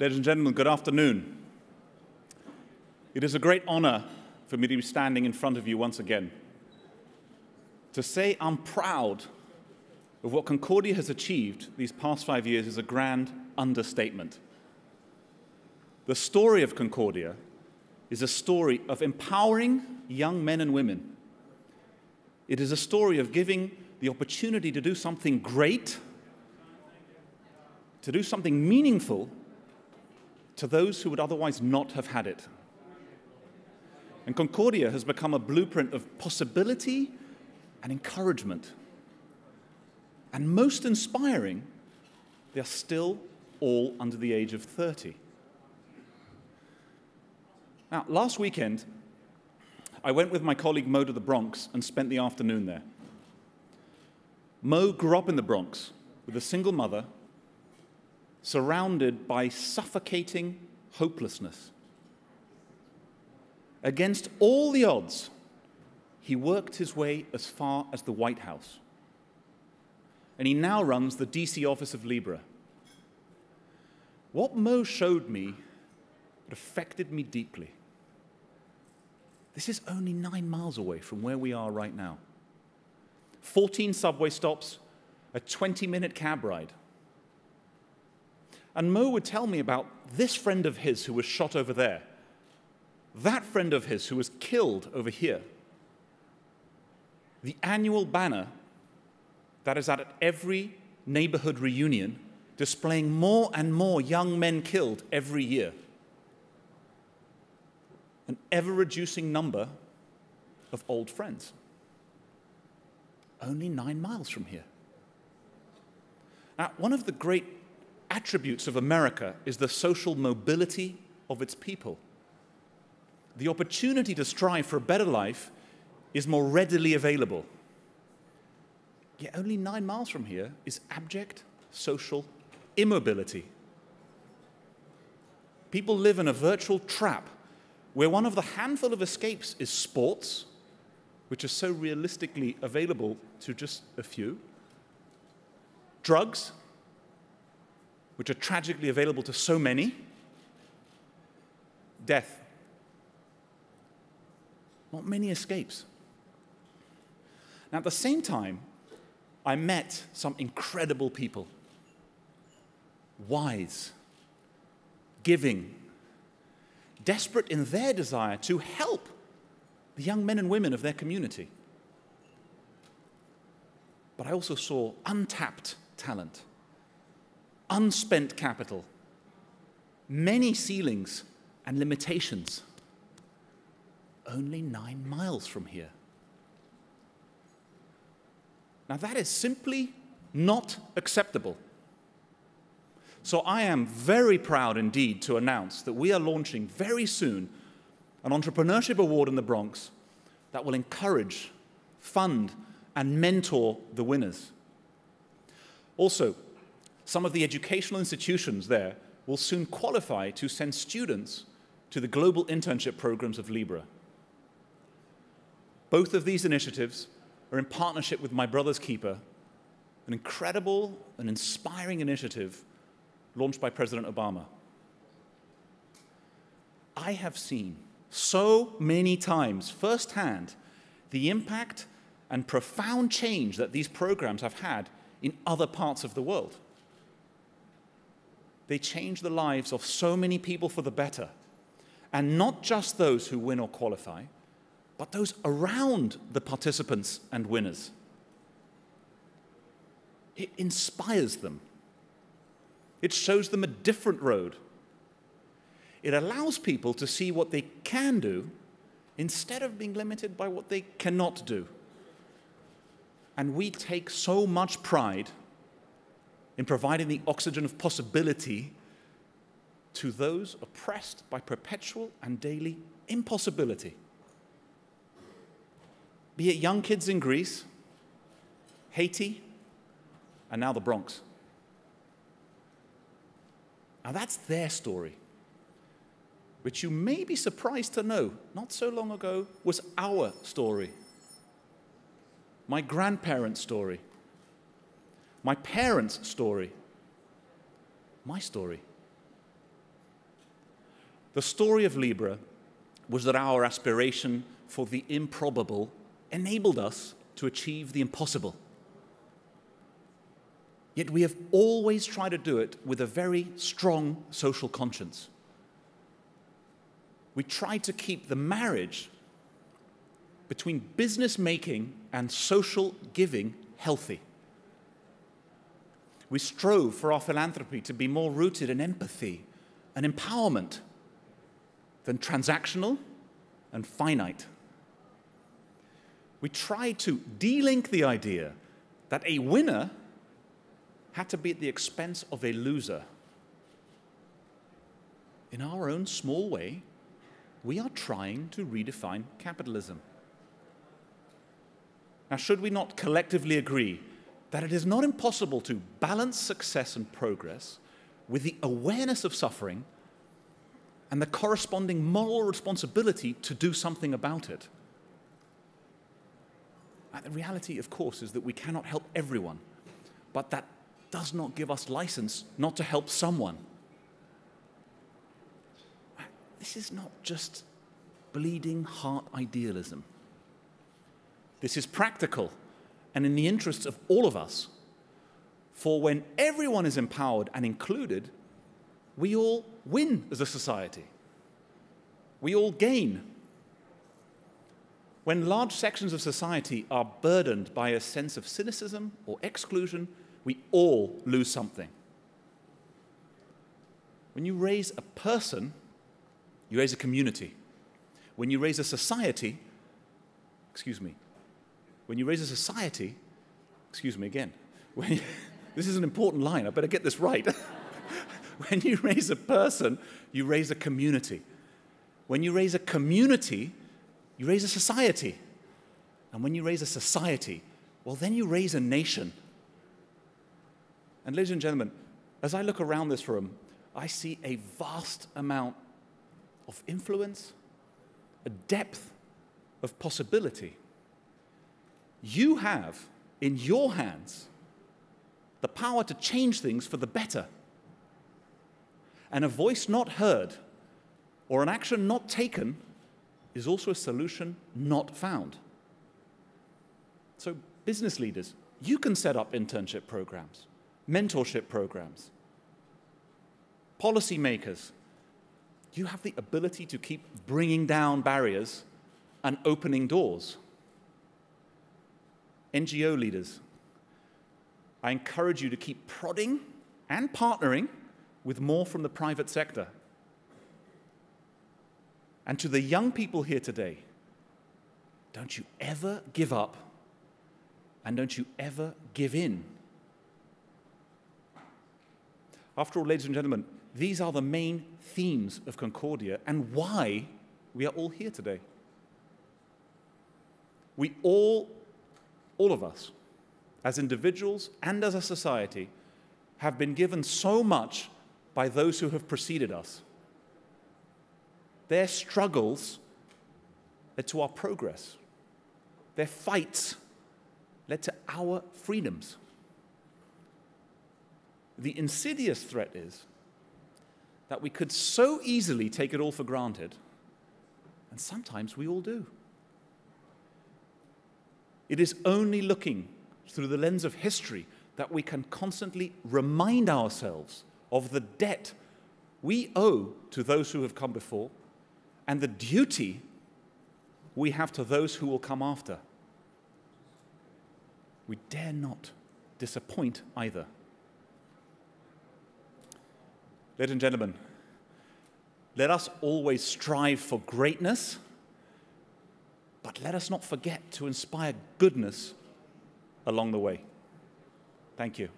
Ladies and gentlemen, good afternoon. It is a great honor for me to be standing in front of you once again. To say I'm proud of what Concordia has achieved these past 5 years is a grand understatement. The story of Concordia is a story of empowering young men and women. It is a story of giving the opportunity to do something great, to do something meaningful to those who would otherwise not have had it. And Concordia has become a blueprint of possibility and encouragement. And most inspiring, they are still all under the age of 30. Now, last weekend, I went with my colleague Mo to the Bronx and spent the afternoon there. Mo grew up in the Bronx with a single mother, surrounded by suffocating hopelessness. Against all the odds, he worked his way as far as the White House. And he now runs the DC office of Libra. What Mo showed me affected me deeply. This is only 9 miles away from where we are right now. 14 subway stops, a 20-minute cab ride. And Mo would tell me about this friend of his who was shot over there, that friend of his who was killed over here. The annual banner that is at every neighborhood reunion displaying more and more young men killed every year. An ever-reducing number of old friends. Only 9 miles from here. Now, one of the great attributes of America is the social mobility of its people. The opportunity to strive for a better life is more readily available. Yet only 9 miles from here is abject social immobility. People live in a virtual trap where one of the handful of escapes is sports, which are so realistically available to just a few, drugs, which are tragically available to so many, death. Not many escapes. Now, at the same time, I met some incredible people. Wise, giving, desperate in their desire to help the young men and women of their community. But I also saw untapped talent, unspent capital, many ceilings and limitations. Only 9 miles from here. Now that is simply not acceptable. So I am very proud indeed to announce that we are launching very soon an entrepreneurship award in the Bronx that will encourage, fund, and mentor the winners. Also, some of the educational institutions there will soon qualify to send students to the global internship programs of Libra. Both of these initiatives are in partnership with My Brother's Keeper, an incredible and inspiring initiative launched by President Obama. I have seen so many times firsthand the impact and profound change that these programs have had in other parts of the world. They change the lives of so many people for the better, and not just those who win or qualify, but those around the participants and winners. It inspires them. It shows them a different road. It allows people to see what they can do instead of being limited by what they cannot do. And we take so much pride in providing the oxygen of possibility to those oppressed by perpetual and daily impossibility. Be it young kids in Greece, Haiti, and now the Bronx. Now that's their story, which you may be surprised to know, not so long ago, was our story. My grandparents' story. My parents' story. My story. The story of Libra was that our aspiration for the improbable enabled us to achieve the impossible. Yet we have always tried to do it with a very strong social conscience. We tried to keep the marriage between business making and social giving healthy. We strove for our philanthropy to be more rooted in empathy and empowerment than transactional and finite. We tried to de-link the idea that a winner had to be at the expense of a loser. In our own small way, we are trying to redefine capitalism. Now, should we not collectively agree that it is not impossible to balance success and progress with the awareness of suffering and the corresponding moral responsibility to do something about it? And the reality, of course, is that we cannot help everyone, but that does not give us license not to help someone. This is not just bleeding heart idealism. This is practical and in the interests of all of us. For when everyone is empowered and included, we all win as a society. We all gain. When large sections of society are burdened by a sense of cynicism or exclusion, we all lose something. When you raise a person, you raise a community. When you raise a society, when you raise a society, this is an important line, I better get this right. When you raise a person, you raise a community. When you raise a community, you raise a society. And when you raise a society, well, then you raise a nation. And ladies and gentlemen, as I look around this room, I see a vast amount of influence, a depth of possibility. You have in your hands the power to change things for the better. And a voice not heard or an action not taken is also a solution not found. So business leaders, you can set up internship programs, mentorship programs. Policymakers, you have the ability to keep bringing down barriers and opening doors. NGO leaders, I encourage you to keep prodding and partnering with more from the private sector. And to the young people here today, don't you ever give up and don't you ever give in. After all, ladies and gentlemen, these are the main themes of Concordia and why we are all here today. We all of us, as individuals and as a society, have been given so much by those who have preceded us. Their struggles led to our progress. Their fights led to our freedoms. The insidious threat is that we could so easily take it all for granted, and sometimes we all do. It is only looking through the lens of history that we can constantly remind ourselves of the debt we owe to those who have come before and the duty we have to those who will come after. We dare not disappoint either. Ladies and gentlemen, let us always strive for greatness, but let us not forget to inspire goodness along the way. Thank you.